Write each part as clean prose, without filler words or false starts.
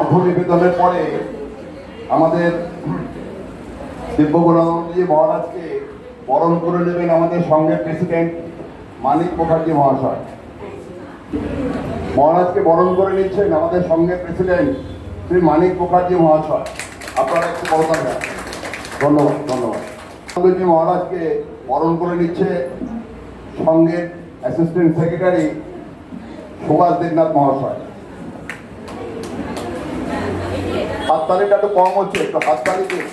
অর্ঘ্যনিবেদনের পরে আমাদের দিব্যগুণানন্দজি মহারাজকে বরণ করে নেবেন আমাদের সঙ্গের প্রেসিডেন্ট মানিক মুখার্জি মহাশয়। মহারাজকে বরণ করে নিচ্ছেন আমাদের সঙ্গের প্রেসিডেন্ট শ্রী মানিক মুখার্জি মহাশয়। আপনারা একটু বলতাম। ধন্যবাদ ধন্যবাদ। নন্দজি মহারাজকে বরণ করে নিচ্ছে সঙ্গের অ্যাসিস্ট্যান্ট সেক্রেটারি সুভাষ দেবনাথ মহাশয়। হাততালিটা একটু কম হচ্ছে, একটু হাততালি দিন।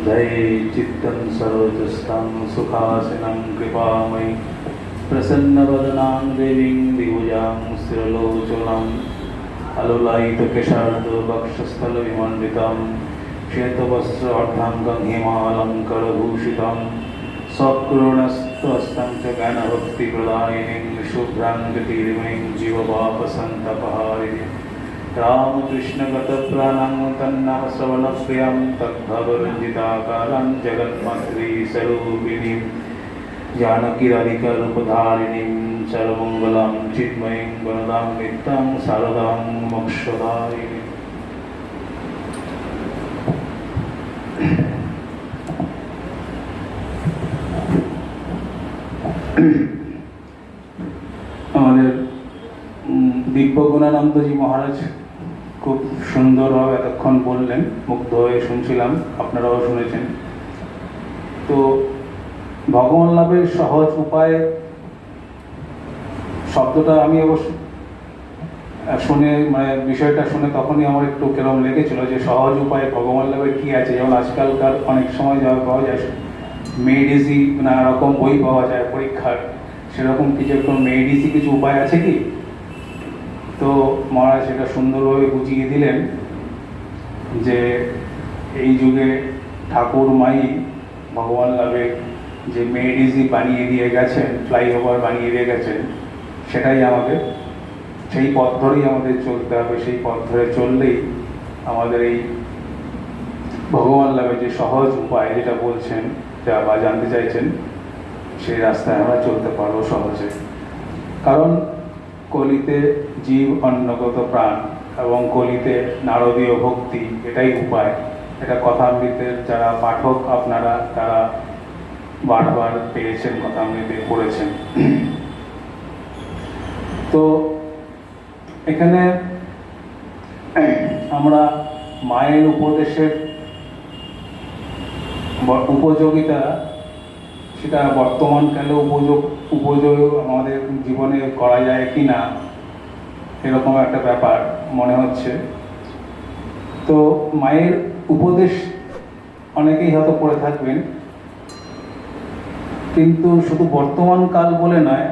जय चित्तं सरोजस्तां सुखासिनं कृपामयि प्रसन्नवदनां देवीं द्विभुजां स्थिरलोचनाम् अलुलायितकेशार्दवक्षस्थलविमण्डितां श्वेतवस्त्रार्धाङ्गं हिमालङ्करभूषितां सकृणस्त्वस्तं च ज्ञानभक्तिप्रदायिनीं शुभ्रां गतिर्मयीं जीवपापसन्तपहारिणीं रामकृष्णगतप्राणां तन्नाम श्रवणप्रियां तद्भवरञ्जिताकारां जगन्मातृस्वरूपिणीं जानकीराधिकारूपधारिणीं सर्वमङ्गलां चिन्मयीं वरदां नित्यां शारदां मोक्षदायिनीं। আমাদের দিব্যগুণানন্দজি মহারাজ খুব সুন্দরভাবে এতক্ষণ বললেন, মুগ্ধ হয়ে শুনছিলাম, আপনারাও শুনেছেন। তো ভগবান লাভের সহজ উপায় শব্দটা আমি অবশ্য শুনে বিষয়টা শুনে তখনই আমার একটু কেরম লেগেছিল যে সহজ উপায় ভগবান লাভের কী আছে। যেমন আজকালকার অনেক সময় যা পাওয়া যায় মেড ইজি, নানা রকম বই পাওয়া যায় পরীক্ষার, সেরকম কিছু একটু মেড ইজি কিছু উপায় আছে কি? তো মহারাজ সেটা সুন্দরভাবে বুঝিয়ে দিলেন যে এই যুগে ঠাকুর মাই ভগবান লাভের যে মেড ইজি বানিয়ে দিয়ে গেছেন, ফ্লাইওভার বানিয়ে দিয়ে গেছেন, সেটাই আমাদের, সেই পথ ধরেই আমাদের চলতে হবে। সেই পথ ধরে চললেই আমাদের এই ভগবান লাভের যে সহজ উপায় যেটা বলছেন যা বা জানতে চাইছেন, সেই রাস্তায় আমরা চলতে পারবো সহজে। কারণ কলিতে জীব অন্নগত প্রাণ এবং কলিতে নারদীয় ভক্তি, এটাই উপায়। এটা কথামৃতের যারা পাঠক আপনারা, তারা বারবার পেয়েছেন, কথামৃতে পড়েছেন। তো এখানে আমরা মায়ের উপদেশের উপযোগিতা, সেটা বর্তমানকালে উপযোগ আমাদের জীবনে করা যায় কি না, এরকম একটা ব্যাপার মনে হচ্ছে। তো মায়ের উপদেশ অনেকেই হয়তো পড়ে থাকবেন, কিন্তু শুধু বর্তমান কাল বলে নয়,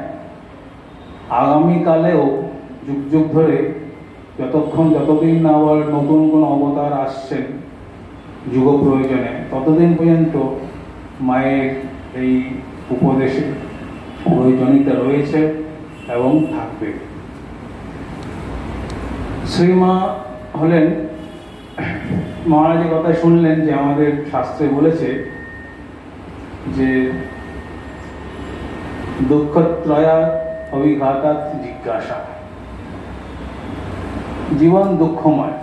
আগামীকালেও যুগ যুগ ধরে যতদিন না আবার নতুন কোনো অবতার আসছেন যুগ প্রয়োজনে, ততদিন পর্যন্ত মায়ের এই উপদেশের প্রয়োজনীয়তা রয়েছে এবং থাকবে। শ্রীমা হলেন, মহারাজের কথা শুনলেন যে আমাদের শাস্ত্রে বলেছে যে দুঃখত্রয়া অভিঘাতাৎ জিজ্ঞাসা। জীবন দুঃখময়,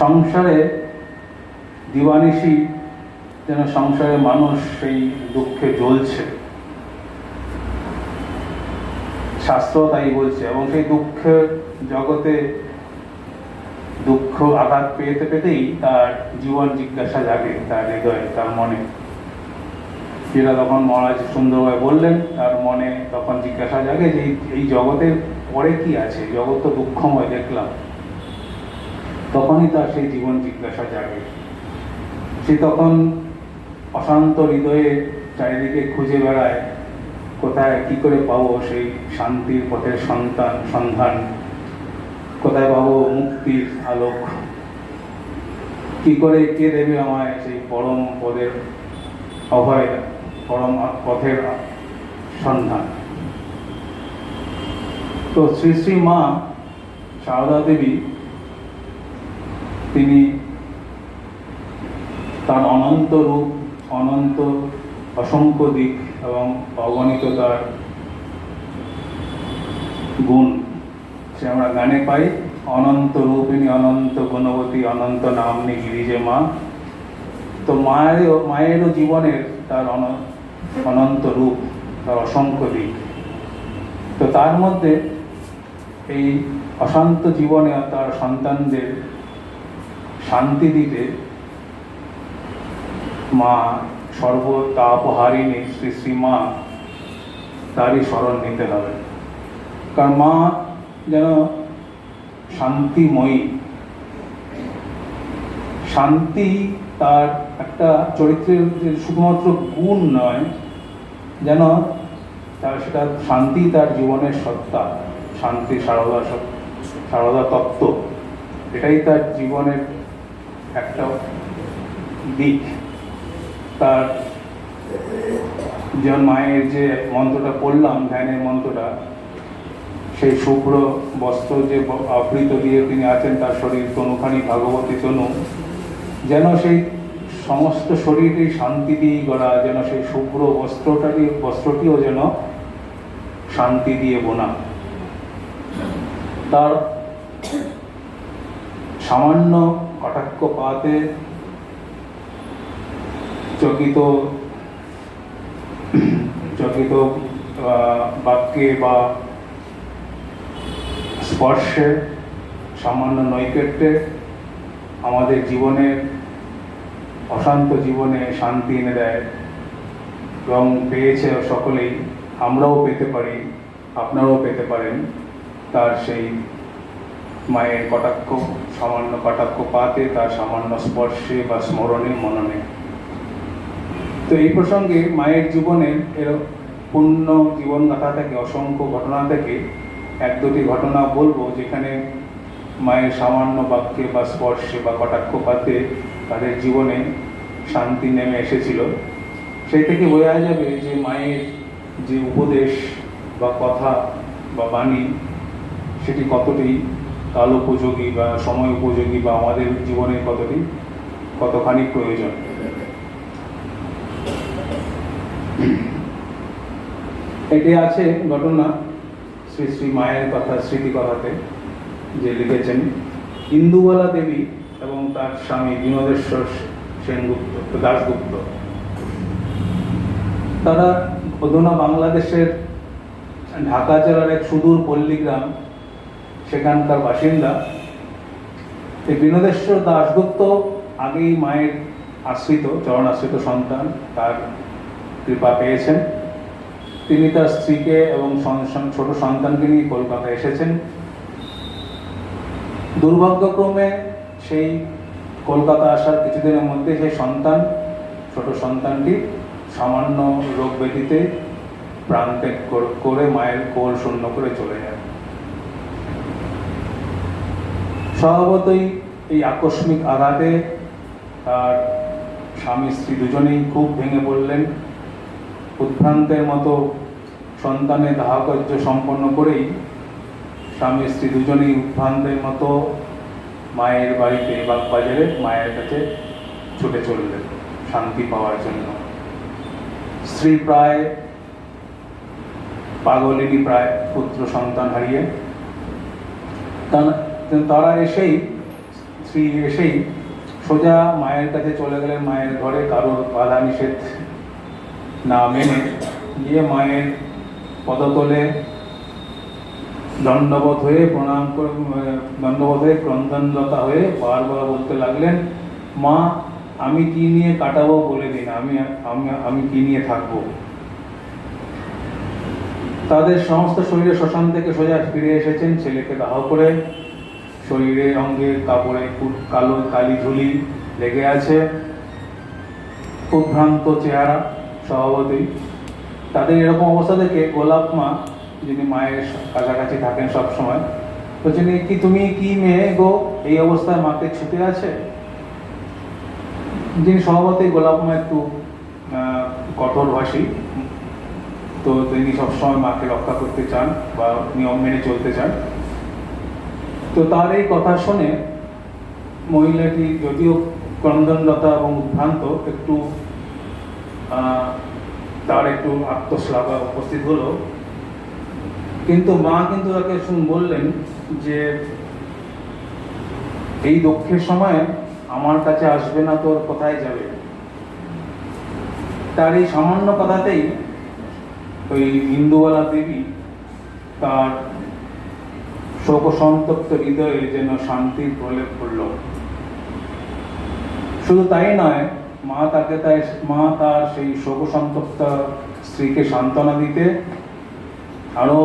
সংসারে দিবানিশি যেন সংসারে মানুষ সেই দুঃখে জ্বলছে, শাস্ত্র তাই বলছে। এবং সেই দুঃখের জগতে দুঃখ আঘাত পেতে পেতেই তার জীবন জিজ্ঞাসা জাগে তার হৃদয়ে, তার মনে। যেটা তখন মহারাজ সুন্দরভাবে বললেন, তার মনে তখন জিজ্ঞাসা জাগে যে এই জগতের পরে কি আছে, জগৎ তো দুঃখময় দেখলাম। তখনই তার সেই জীবন জিজ্ঞাসা জাগে। সে তখন অশান্ত হৃদয়ে চারিদিকে খুঁজে বেড়ায়, কোথায় কি করে পাবো সেই শান্তির পথের সন্ধান, কোথায় পাবো মুক্তির আলোক, কি করে কে দেবে আমায় সেই পরম পদের অভয়, পরম পথের সন্ধান। তো শ্রী শ্রী মা সারদা দেবী তিনি তার অনন্ত রূপ, অনন্ত অসংখ্য দিক এবং অগণিত তার গুণ সে আমরা গানে পাই। অনন্ত রূপিণী অনন্ত গুণবতী অনন্ত নামনি গিরিজে মা। তো মায়েরও জীবনের তার অনন্ত রূপ, তার অসংখ্য দিক। তো তার মধ্যে এই অশান্ত জীবনে তার সন্তানদের শান্তি দিতে মা সর্বতাপহারিণী শ্রী শ্রী মা তারই স্মরণ নিতে হবে। কারণ মা যেন শান্তিময়ী, শান্তি তার একটা চরিত্রের শুধুমাত্র গুণ নয়, যেন তার সেটা শান্তি তার জীবনের সত্তা, শান্তি সারদা তত্ত্ব, এটাই তার জীবনের একটা দিক। তার যেমন মায়ের যে মন্ত্রটা পড়লাম, ধ্যানের মন্ত্রটা, সেই শুভ্র বস্ত্র যে আবৃত দিয়ে তিনি আছেন, তার শরীর তনুখানি ভাগবতী তনু, যেন সেই সমস্ত শরীরই শান্তি দিয়েই গড়া, যেন সেই শুভ্র বস্ত্রটিও যেন শান্তি দিয়ে বোনা। তার সামান্য কটাক্ষপাতে চকিত বাক্যে বা স্পর্শে, সামান্য নৈকট্যে আমাদের জীবনের অশান্ত জীবনে শান্তি এনে দেয় এবং পেয়েছে সকলেই, আমরাও পেতে পারি, আপনারাও পেতে পারেন তার সেই মায়ের কটাক্ষ, সামান্য কটাক্ষপাতে, তার সামান্য স্পর্শে বা স্মরণে মননে। তো এই প্রসঙ্গে মায়ের জীবনের এর পূর্ণ জীবনগাথা থেকে, অসংখ্য ঘটনা থেকে এক দুটি ঘটনা বলবো, যেখানে মায়ের সামান্য বাক্যে বা স্পর্শে বা কটাক্ষপাতে তাদের জীবনে শান্তি নেমে এসেছিল। সেই থেকে বোঝা যাবে যে মায়ের যে উপদেশ বা কথা বা বাণী, সেটি কতটি কাল উপযোগী বা সময় উপযোগী, বা আমাদের জীবনে কতখানি প্রয়োজন। এটি আছে ঘটনা শ্রী শ্রী মায়ের কথা, স্মৃতি কথাতে, যে লিখেছেন ইন্দুবালা দেবী এবং তার স্বামী বিনোদেশ্বর দাশগুপ্ত। তারা অধুনা বাংলাদেশের ঢাকা জেলার এক সুদূর পল্লীগ্রাম, সেখানকার বাসিন্দা। এই বিনোদেশ্বর দাশগুপ্ত আগেই মায়ের আশ্রিত, চরণ আশ্রিত সন্তান, তার কৃপা পেয়েছেন। তিনি তার স্ত্রীকে এবং ছোট সন্তানকে নিয়ে কলকাতায় এসেছেন। দুর্ভাগ্যক্রমে সেই কলকাতা আসার কিছুদিনের মধ্যে সেই ছোট সন্তানটি সামান্য রোগ ব্যাধিতে প্রাণত্যাগ করে মায়ের কোল শূন্য করে চলে যায়। স্বভাবতই এই আকস্মিক আঘাতে তার স্বামী স্ত্রী দুজনেই খুব ভেঙে পড়লেন। উদ্ভ্রান্তের মতো সন্তানের দাহকার্য সম্পন্ন করেই স্বামী স্ত্রী দুজনেই উদ্ভ্রান্তের মতো মায়ের বাড়িতে, বাগবাজারে মায়ের কাছে ছুটে চললেন শান্তি পাওয়ার জন্য। স্ত্রী প্রায় পাগলিনী, প্রায় পুত্র সন্তান হারিয়ে। তারা স্ত্রী এসেই সোজা মায়ের কাছে চলে গেলেন, মায়ের ঘরে, কারোর বাধা নিষেধ না মেনে গিয়ে মায়ের পদতলে দণ্ডবোধ হয়ে ক্রন্দনরতা হয়ে বারবার বলতে লাগলেন, মা আমি কি নিয়ে কাটাবো বলে দিন, আমি কি নিয়ে থাকবো। তাদের সমস্ত শরীরে শ্মশান থেকে সোজা ফিরে এসেছেন ছেলেকে দাহ করে। শরীরে অঙ্গে কাপড়ে কালো কালি ঝুলি লেগে আছে, উদ্ভ্রান্ত চেহারা স্বভাবতই। তাদের এরকম অবস্থা দেখে গোলাপ মা, যিনি মায়ের কাছাকাছি থাকেন সবসময়, বলছেন কি তুমি কি মেয়ে গো, এই অবস্থায় মাকে ছুটে আছে। যিনি স্বভাবতই গোলাপ মা একটু কঠোরভাষী, তো তিনি সবসময় মাকে রক্ষা করতে চান বা নিয়ম মেনে চলতে চান। তো তার এই কথা শুনে মহিলাটি যদিও ক্রন্দনরতা এবং উদ্ভ্রান্ত, একটু তার একটু আত্মশ্লাঘা উপস্থিত হলো, কিন্তু মা কিন্তু তাকে বললেন যে এই দুঃখের সময় আমার কাছে আসবে না, তোর কোথায় যাবে। তার এই সামান্য কথাতেই ওই ইন্দুবালা দেবী তার শোকসন্তপ্ত হৃদয়ে যেন শান্তির প্রলেপ পড়ল। শুধু তাই নয়, মা তার সেই শোকসন্তপ্ত স্ত্রীকে সান্ত্বনা দিতে আরো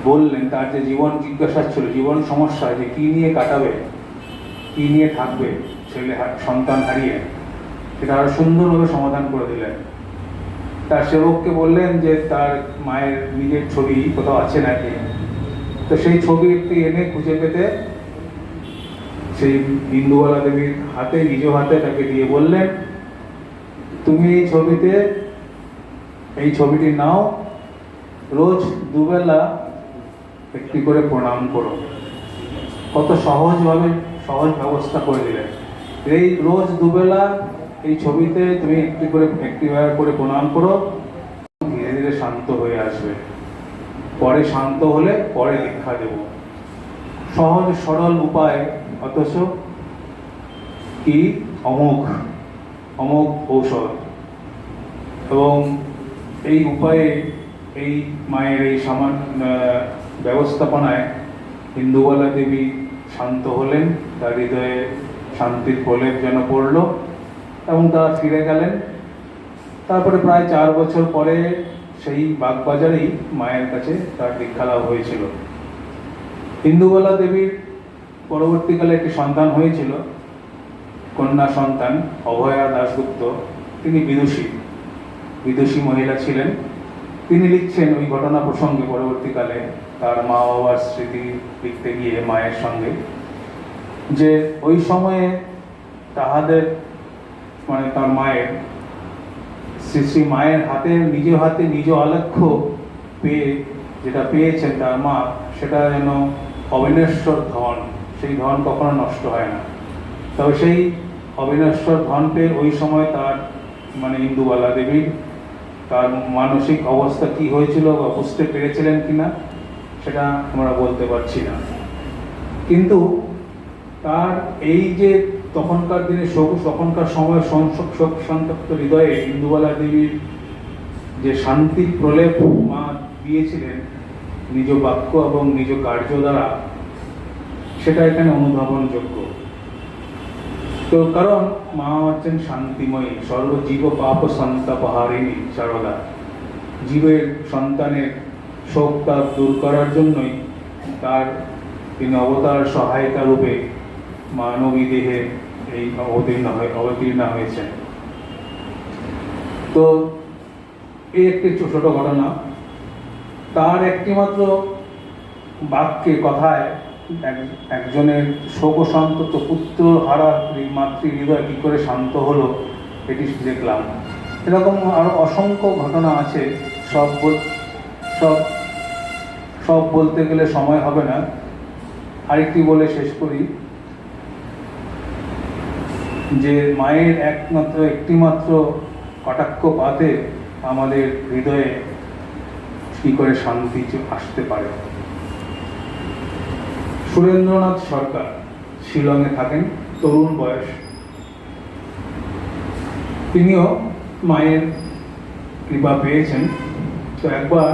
বললেন তার যে জীবন জিজ্ঞাসা ছিল, জীবন সমস্যা, যে কি নিয়ে কাটাবে, কি নিয়ে থাকবে ছেলে সন্তান হারিয়ে, সেটা আরো সুন্দরভাবে সমাধান করে দিলেন। তার সেবককে বললেন যে তার মায়ের নিজের ছবি কোথাও আছে নাকি। তো সেই ছবি একটি এনে খুঁজে পেতে সেই ইন্দুবালা দেবীর হাতে, নিজ হাতে তাকে দিয়ে বললেন, তুমি এই ছবিটি নাও, রোজ দুবেলা একটি করে প্রণাম করো। কত সহজ ব্যবস্থা করে দিলেন। এই রোজ দুবেলা এই ছবিতে তুমি একটিবার করে প্রণাম করো, ধীরে ধীরে শান্ত হয়ে আসবে। পরে শান্ত হলে পরে দীক্ষা দেব। সহজ সরল উপায়, অথচ কি অমোঘ ঔষধ। এবং এই উপায়ে এই মায়ের এই সামান্য ব্যবস্থাপনায় ইন্দুবালা দেবী শান্ত হলেন, তার হৃদয়ে শান্তির প্রলেপ যেন পড়ল এবং তারা ফিরে গেলেন। তারপরে প্রায় 4 বছর পরে সেই বাগবাজারেই মায়ের কাছে তার দীক্ষা লাভ হয়েছিল। ইন্দুবালা দেবীর পরবর্তীকালে একটি সন্তান হয়েছিল, কন্যা সন্তান অভয়া দাশগুপ্ত। তিনি বিদুষী মহিলা ছিলেন। তিনি লিখছেন ওই ঘটনা প্রসঙ্গে পরবর্তীকালে তার মা বাবার স্মৃতি লিখতে গিয়ে মায়ের সঙ্গে, যে ওই সময়ে তাহাদের তার মায়ের শ্রী মায়ের নিজ আলেখ্য পেয়ে যেটা পেয়েছেন তার মা, সেটা যেন অবিনশ্বর ধন, সেই ধন কখনো নষ্ট হয় না। তবে সেই অবিনশ্বর ধন পেয়ে ওই সময় তার ইন্দুবালা দেবীর তার মানসিক অবস্থা কি হয়েছিল বা বুঝতে পেরেছিলেন কিনা সেটা আমরা বলতে পারছি না। কিন্তু তার এই যে তখনকার দিনে তখনকার সময় শোক সন্তপ্ত হৃদয়ে ইন্দুবালা দেবীর যে শান্তির প্রলেপ মা দিয়েছিলেন নিজ বাক্য এবং নিজ কার্য দ্বারা, সেটা এখানে অনুধাবনযোগ্য। তো কারণ মা হচ্ছেন শান্তিময়ী, সর্বজীব পাপ সন্তাপহারিণী সারদা। জীবের সন্তানের শোক তাপ দূর করার জন্যই তিনি অবতার সহায়িকা রূপে মানবী দেহে এই অবতীর্ণ হয়েছেন। তো এই একটি ছোট ঘটনা। তার একটিমাত্র বাক্যে, কথায় একজনের শোকসন্তপ্ত পুত্র হারা মাতৃ হৃদয় কি করে শান্ত হলো, এটি দেখলাম। এরকম আরো অসংখ্য ঘটনা আছে, সব বলতে গেলে সময় হবে না। আরেকটি বলে শেষ করি, যে মায়ের একটিমাত্র কটাক্ষ পাতে আমাদের হৃদয়ে কি করে শান্তি আসতে পারে। সুরেন্দ্রনাথ সরকার শিলংয়ে থাকেন, তরুণ বয়স। তিনিও মায়ের কৃপা পেয়েছেন। তো একবার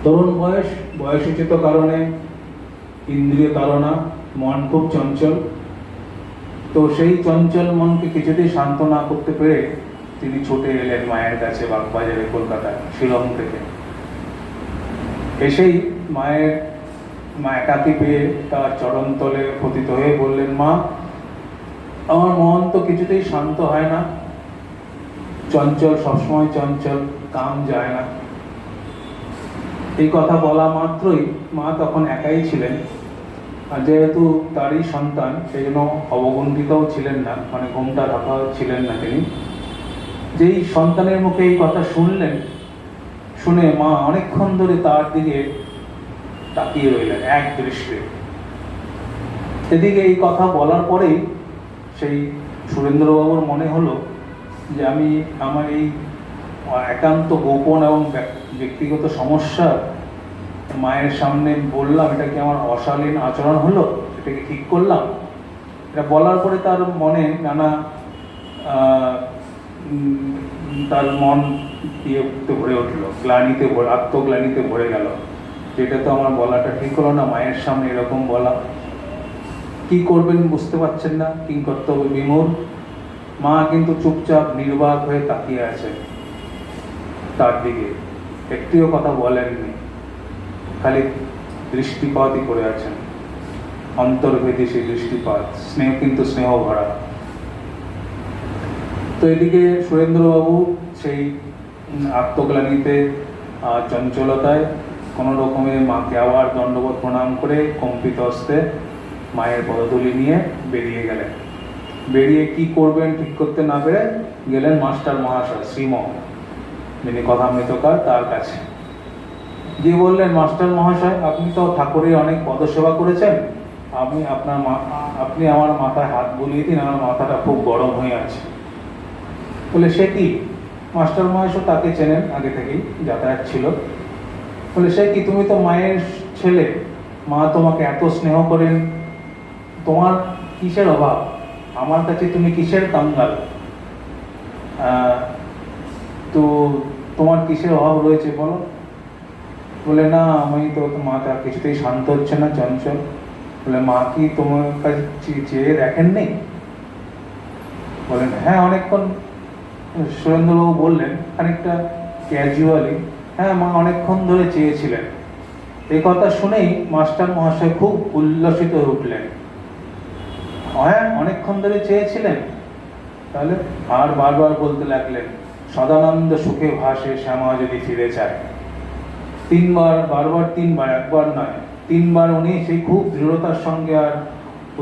তরুণ বয়সোচিত কারণে ইন্দ্রিয় তাড়না, মন খুব চঞ্চল। তো সেই চঞ্চল মনকে কিছুতেই শান্ত না করতে পেরে তিনি ছুটে এলেন মায়ের কাছে, বাগবাজারে, কলকাতায়, শিলং থেকে। এসেই মা একাকী পেয়ে তার চরণতলে পতিত হয়ে বললেন, মা, আমার মন তো কিছুতেই শান্ত হয় না, চঞ্চল, সবসময় চঞ্চল, কাম যায় না। এই কথা বলা মাত্রই মা তখন একাই ছিলেন, আর যেহেতু তারই সন্তান সেই জন্য অবগুণ্ঠিতও ছিলেন না, ঘোমটা ঢাকা ছিলেন না তিনি। যেই সন্তানের মুখে এই কথা শুনলেন, শুনে মা অনেকক্ষণ ধরে তার দিকে তাকিয়ে রইলেন এক দৃষ্টে। এদিকে এই কথা বলার পরেই সেই সুরেন্দ্রবাবুর মনে হলো যে আমি আমার এই একান্ত গোপন এবং ব্যক্তিগত সমস্যা মায়ের সামনে বললাম, এটা কি আমার অশালীন আচরণ হলো? এটাকে ঠিক করলাম? এটা বলার পরে তার মনে নানা তার মন ইয়েতে ভরে উঠলো, গ্লানিতে আত্মগ্লানিতে ভরে গেল, যেটা তো আমার বলাটা ঠিক হলো না, মায়ের সামনে এরকম বলা। কি করবেন বুঝতে পারছেন না, কিংকর্তব্য বিমূঢ়। মা কিন্তু চুপচাপ নির্বাক হয়ে তাকিয়ে আছেন তার দিকে, একটিও কথা বলেননি, খালি দৃষ্টিপাতই করে আছেন, অন্তর্ভেদী সেই দৃষ্টিপাত, স্নেহ কিন্তু স্নেহ ভরা। তো এদিকে সুরেন্দ্রবাবু সেই আত্মগ্লানিতে চঞ্চলতায় কোনো রকমে মাকে আবার দণ্ডবোধ প্রণাম করে কম্পিত হস্তে মায়ের পদধূলি নিয়ে বেরিয়ে গেলেন। বেরিয়ে কি করবেন ঠিক করতে না পেরে গেলেন মাস্টার মহাশয় শ্রীম, যিনি কথামৃতকার, তার কাছে গিয়ে বললেন, মাস্টার মহাশয়, আপনি তো ঠাকুরের অনেক পদসেবা করেছেন, আপনি আমার মাথায় হাত বুলিয়ে দিন, আমার মাথাটা খুব গরম হয়ে আছে। বলে সে কি? মাস্টার মহাশয় তাকে চেনেন, আগে থেকেই যাতায়াত ছিল। বলে সে কি, তুমি তো মায়ের ছেলে, মা তোমাকে এত স্নেহ করেন, তোমার কিসের অভাব? আমার কাছে তুমি কিসের কাঙ্গাল? তো তোমার কিসের অভাব রয়েছে বলো? বলে না, আমি তো মাটা কিছুতেই শান্ত হচ্ছে না, চঞ্চল। বলে মা কি তোমার কাছে চেয়ে দেখেননি? বলেন হ্যাঁ অনেকক্ষণ। সুরেন্দ্রবাবু বললেন খানিকটা ক্যাজুয়ালি, হ্যাঁ মা অনেকক্ষণ ধরে চেয়েছিলেন। এই কথা শুনেই মাস্টার মহাশয় খুব উল্লসিত হয়ে উঠলেন। হ্যাঁ অনেকক্ষণ ধরে চেয়েছিলেন? তাহলে? আর বারবার বলতে লাগলেন, সদানন্দ সুখে ভাসে শ্যামা যদি ফিরে চায়। তিনবার, একবার নয়, তিনবার উনি সেই খুব দৃঢ়তার সঙ্গে আর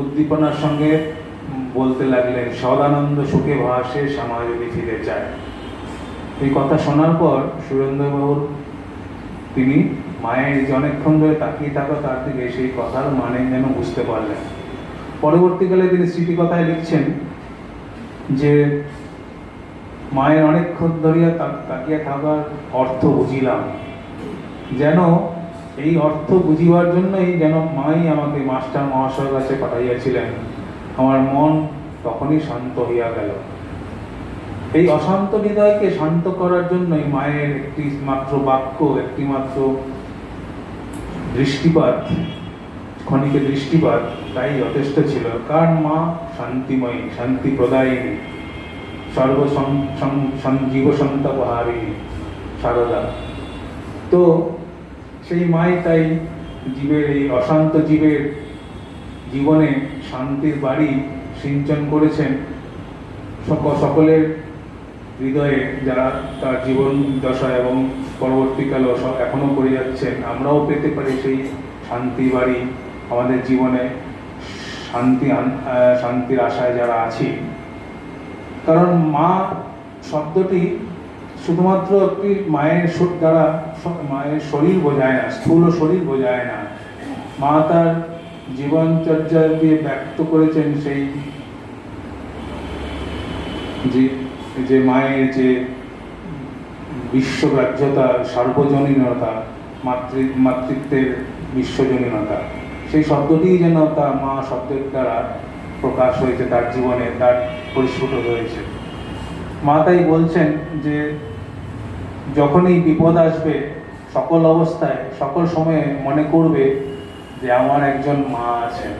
উদ্দীপনার সঙ্গে বলতে লাগলেন, সদানন্দ সুখে ভাসে শ্যামা যদি ফিরে চায়। এই কথা শোনার পর সুরেন্দ্রবাবুর তিনি মায়ের যে অনেকক্ষণ ধরে তাকিয়ে থাকা তার দিকে, সেই কথার মানে যেন বুঝতে পারলেন। পরবর্তীকালে তিনি স্মৃতিকথায় লিখছেন যে মায়ের অনেকক্ষণ ধরিয়া তাকিয়ে থাকার অর্থ বুঝিলাম, যেন এই অর্থ বুঝিবার জন্যই যেন মাই আমাকে মাস্টার মহাশয়ের কাছে পাঠাইয়াছিলেন। আমার মন তখনই শান্ত হইয়া গেল। এই অশান্ত হৃদয়কে শান্ত করার জন্যই মায়ের একটি মাত্র বাক্য, একটি মাত্র দৃষ্টিপাত, ক্ষণিকের দৃষ্টিপাত, তাই যথেষ্ট ছিল। কারণ মা শান্তিময়ী, শান্তি প্রদায়িনী, জীবসন্তপহারিণী সারদা। তো সেই মাই তাই জীবের, এই অশান্ত জীবের জীবনে শান্তির বাড়ি সিঞ্চন করেছেন সকলের হৃদয়ে, যারা তার জীবন দশা এবং পরবর্তীকালেও এখনো করে যাচ্ছেন। আমরাও পেতে পারি সেই শান্তি বাড়ি আমাদের জীবনে, শান্তির আশায় যারা আছি। কারণ মা শব্দটি শুধুমাত্র একটি মায়ের দ্বারা মায়ের শরীর বোঝায় না, স্থূল শরীর বোঝায় না। মা তার জীবনচর্যা দিয়ে ব্যক্ত করেছেন সেই যে মায়ের যে বিশ্বগ্রাহ্যতা, সার্বজনীনতা, মাতৃত্বের বিশ্বজনীনতা, সেই শব্দটিই যেন তার মা শব্দের দ্বারা প্রকাশ হয়েছে তার জীবনে, তার পরিস্ফুট হয়েছে। মা তাই বলছেন যে যখনই বিপদ আসবে, সকল অবস্থায়, সকল সময়ে মনে করবে যে আমার একজন মা আছেন।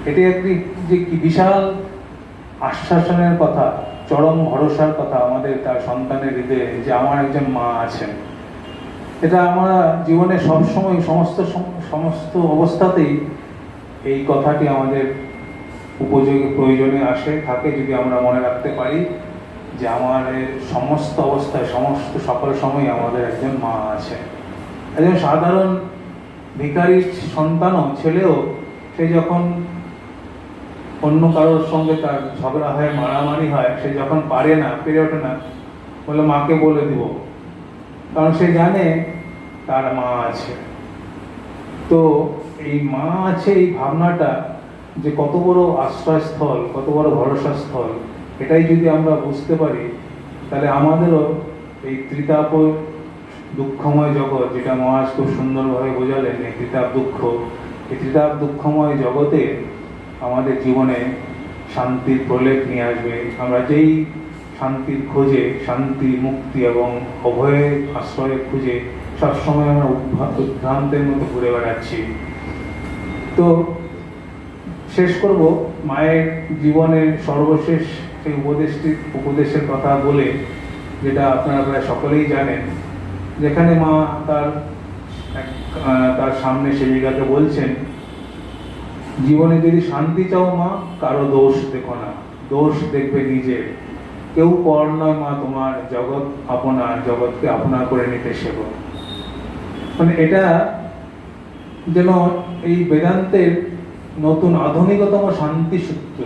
এটি একটি যে কি বিশাল আশ্বাসনের কথা, চরম ভরসার কথা আমাদের তার সন্তানের হৃদয়ে, যে আমার একজন মা আছেন। এটা আমরা জীবনে সবসময় সমস্ত অবস্থাতেই এই কথাটি আমাদের উপযোগী প্রয়োজনে থাকে, যদি আমরা মনে রাখতে পারি যে আমাদের সমস্ত অবস্থায়, সকল সময় আমাদের একজন মা আছে। একজন সাধারণ ভিখারির সন্তানও, ছেলেও, সে যখন অন্য কারোর সঙ্গে তার ঝগড়া হয়, মারামারি হয়, সে যখন পেরে ওঠে না, বলে মাকে বলে দিব, কারণ সে জানে তার মা আছে। তো এই মা আছে, এই ভাবনাটা যে কত বড় আশ্রয়স্থল, কত বড় ভরসাস্থল, এটাই যদি আমরা বুঝতে পারি, তাহলে আমাদেরও এই ত্রিতাপ দুঃখময় জগৎ, যেটা মহারাজ খুব সুন্দরভাবে বোঝালেন, এই ত্রিতাপ দুঃখ, এই ত্রিতাপ দুঃখময় জগতে আমাদের জীবনে শান্তির প্রলেপ নিয়ে আসবে। আমরা যেই শান্তির খোঁজে, শান্তি, মুক্তি এবং অভয়ের আশ্রয় খুঁজে সবসময় আমরা উদ্ভ্রান্তের মতো ঘুরে বেড়াচ্ছি। তো শেষ করব মায়ের জীবনের সর্বশেষ সেই উপদেশের কথা বলে, যেটা আপনারা প্রায় সকলেই জানেন, যেখানে মা তার সামনে সেবিকাকে বলছেন, জীবনে যদি শান্তি চাও মা, কারো দোষ দেখো না, দোষ দেখবে নিজের। কেউ পর নয় মা তোমার, জগৎ আপনার, জগৎকে আপনা করে নিতে শেখো। মানে এটা যেন এই বেদান্তের নতুন আধুনিকতম শান্তি সূত্র।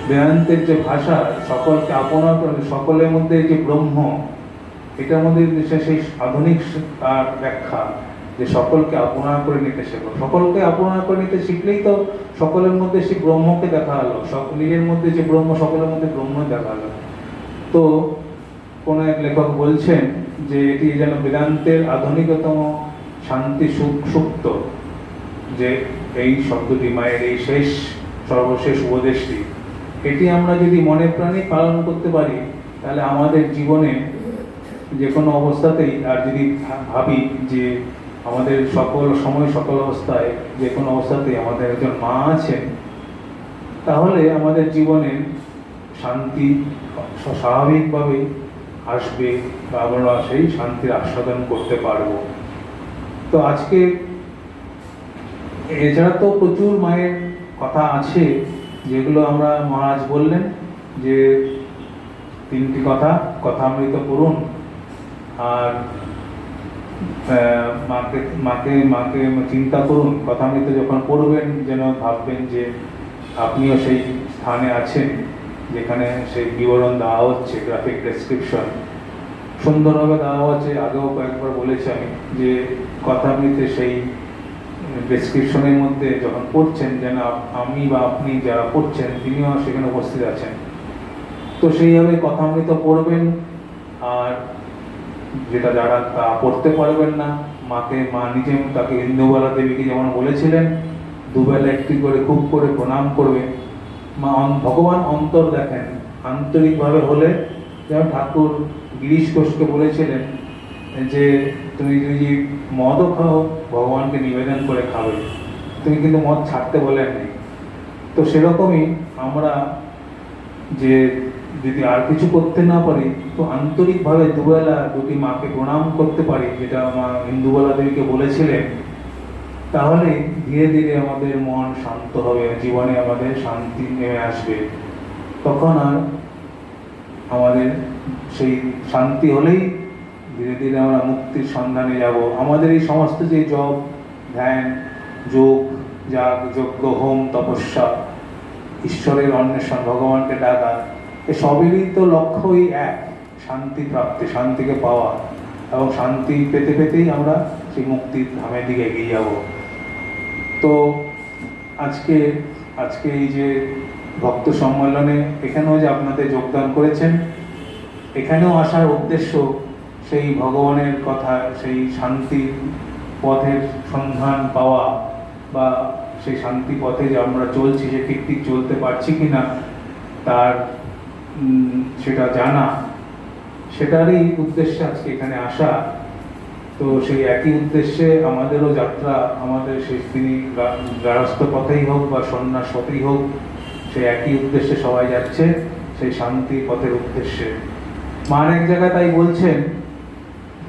বেদান্তের যে ভাষা, সকলকে আপনা করে, সকলের মধ্যে যে ব্রহ্ম, এটার মধ্যে সেই আধুনিক তার ব্যাখ্যা, যে সকলকে আপনা করে নিতে শেখো। সকলকে আপনা করে নিতে শিখলেই তো সকলের মধ্যে সেই ব্রহ্মকে দেখা হলো, নিজের মধ্যে যে ব্রহ্ম, সকলের মধ্যে ব্রহ্ম দেখা হলো। তো কোন এক লেখক বলছেন যে এটি যেন বেদান্তের আধুনিকতম শান্তি সুক্ত, যে এই শব্দটি, মায়ের এই সর্বশেষ উপদেশটি, এটি আমরা যদি মনে প্রাণে পালন করতে পারি, তাহলে আমাদের জীবনে যে কোনো অবস্থাতেই, আর যদি ভাবি যে আমাদের সকল সময়, সকল অবস্থায়, যে কোনো অবস্থাতেই আমাদের একজন মা আছেন, তাহলে আমাদের জীবনে শান্তি স্বাভাবিকভাবে আসবে, বা আমরা সেই শান্তির আস্বাদন করতে পারবো। তো আজকে এছাড়া তো প্রচুর মায়ের কথা আছে, যেগুলো আমরা মহারাজ বললেন যে 3টি কথামৃত পড়ুন, আর মাকে চিন্তা করুন। কথামৃত যখন পড়বেন যেন ভাববেন যে আপনিও সেই স্থানে আছেন যেখানে সেই বিবরণ দেওয়া হচ্ছে, গ্রাফিক ডেসক্রিপশন সুন্দরভাবে দেওয়া আছে। আগেও কয়েকবার বলেছি আমি যে কথামৃতে সেই ডেসক্রিপশনের মধ্যে যখন পড়ছেন, যেন আমি বা আপনি যারা পড়ছেন তিনিও সেখানে উপস্থিত আছেন। তো সেইভাবে কথামৃত পড়বেন। আর যেটা যারা তা পড়তে পারবেন না, মা নিজে তাকে ইন্দুবালা দেবীকে যেমন বলেছিলেন, দুবেলা একটি করে খুব করে প্রণাম করবে। ভগবান অন্তর দেখেন, আন্তরিকভাবে হলে, যেমন ঠাকুর গিরিশ ঘোষকে বলেছিলেন যে তুমি যদি মদও খাও ভগবানকে নিবেদন করে খাবে, তুমি কিন্তু মদ ছাড়তে বলেননি। তো সেরকমই আমরা যে যদি আর কিছু করতে না পারি, তো আন্তরিকভাবে দুবেলা দুটি মাকে প্রণাম করতে পারি, যেটা মা ইন্দুবালা দেবীকে বলেছিলেন, তাহলে ধীরে ধীরে আমাদের মন শান্ত হবে, জীবনে আমাদের শান্তি নেমে আসবে। তখন আর আমাদের সেই শান্তি হলেই ধীরে ধীরে আমরা মুক্তির সন্ধানে যাব। আমাদের এই সমস্ত যে জপ, ধ্যান, যোগ, যাগ, যজ্ঞ, হোম, তপস্যা, ঈশ্বরের অন্বেষণ, ভগবানকে ডাকা, সবেরই তো লক্ষ্যই এক, শান্তি প্রাপ্তি, শান্তিকে পাওয়া, এবং শান্তি পেতে পেতেই আমরা সেই মুক্তির ধামের দিকে এগিয়ে যাব। তো আজকে এই যে ভক্ত সম্মেলনে এখানেও যে আপনাদের যোগদান করেছেন, এখানেও আসার উদ্দেশ্য সেই ভগবানের কথা, সেই শান্তির পথের সন্ধান পাওয়া, বা সেই শান্তি পথে যে আমরা চলছি, যে ঠিক চলতে পারছি কিনা তার সেটা জানা, সেটারই উদ্দেশ্যে আজকে এখানে আসা। তো সেই একই উদ্দেশ্যে আমাদেরও যাত্রা, আমাদের শেষ দিনই গারস্থ পথেই হোক বা সন্ন্যাস পথেই হোক, সেই একই উদ্দেশ্যে সবাই যাচ্ছে, সেই শান্তি পথের উদ্দেশ্যে। মার এক জায়গায় তাই বলছেন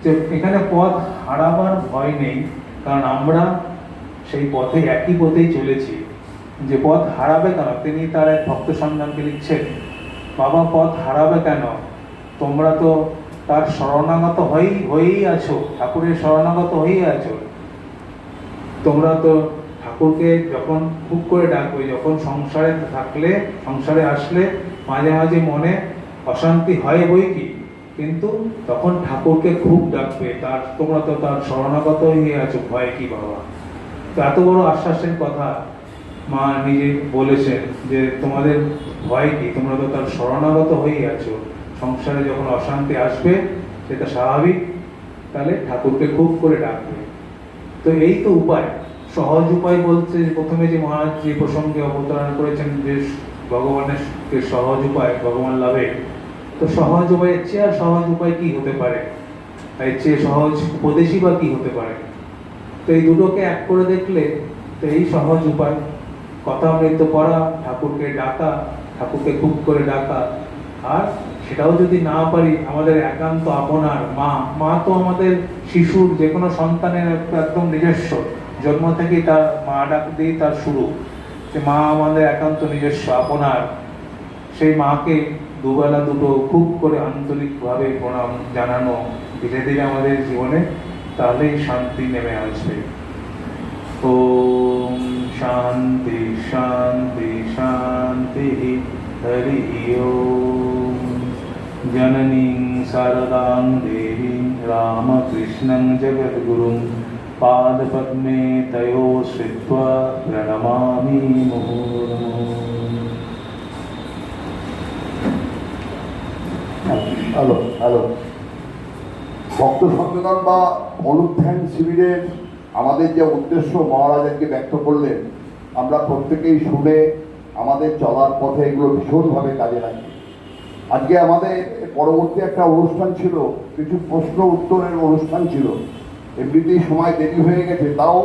যে এখানে পথ হারাবার ভয় নেই, কারণ আমরা সেই পথে, একই পথেই চলেছি। যে পথ হারাবে কেন, তিনি তার এক ভক্ত সন্তানকে লিখছেন, বাবা পথ হারাবে কেন, তোমরা তো তার শরণাগত হয়েই আছো, ঠাকুরের শরণাগত হয়েই আছো। তোমরা তো ঠাকুরকে যখন খুব করে ডাকবে, যখন সংসারে থাকলে, সংসারে আসলে মাঝে মাঝে মনে অশান্তি হয় বই কি, কিন্তু তখন ঠাকুরকে খুব ডাকবে, তোমরা তো তার শরণাগত হয়ে আছো, ভয় কি বাবা। তো এত বড় আশ্বাসের কথা মা নিজে বলেছেন যে তোমাদের ভয় কি, তোমরা তো তার শরণাগত হয়ে আছো, সংসারে যখন অশান্তি আসবে সেটা স্বাভাবিক, তাহলে ঠাকুরকে খুব করে ডাকবে। তো এই তো উপায়, সহজ উপায় বলতে প্রথমে যে মহারাজ যে প্রসঙ্গে অবতারণা করেছেন যে ভগবানের সহজ উপায় ভগবান লাভে, তো সহজ উপায়ের চেয়ে আর সহজ উপায় কি হতে পারে, এর চেয়ে সহজ উপদেশই বা কি হতে পারে। তো এই দুটোকে এক করে দেখলে তো এই সহজ উপায়, কথা অমৃত পড়া, ঠাকুরকে ডাকা, ঠাকুরকে খুব করে ডাকা। আর সেটাও যদি না পারি, আমাদের একান্ত আপনার মা তো আমাদের শিশুর যে কোনো সন্তানের একদম নিজস্ব, জন্ম থেকেই তার মা ডাক দিয়ে তার শুরু, যে মা আমাদের একান্ত নিজস্ব আপনার। সেই মাকে দুবেলা দুটো খুব করে আন্তরিকভাবে প্রণাম জানানো ধীরে ধীরে আমাদের জীবনে, তাহলেই শান্তি নেমে আসবে। ওম শান্তি শান্তি শান্তি হরি ওম। জননীং শারদাং দেবীং রামকৃষ্ণং জগদ্গুরুং পাদপদ্মে তয়োঃ শ্রিত্বা প্রণমামি মুহুর্মুহুঃ। হ্যালো হ্যালো ভক্ত সম্মেলন বা অনুধ্যান শিবিরের আমাদের যে উদ্দেশ্য মহারাজকে ব্যক্ত করলেন, আমরা প্রত্যেকেই শুনে আমাদের চলার পথে এগুলো ভীষণভাবে কাজে লাগে। আজকে আমাদের পরবর্তী একটা অনুষ্ঠান ছিল, কিছু প্রশ্ন উত্তরের অনুষ্ঠান ছিল, এমনিতেই সময় দেরি হয়ে গেছে, তাও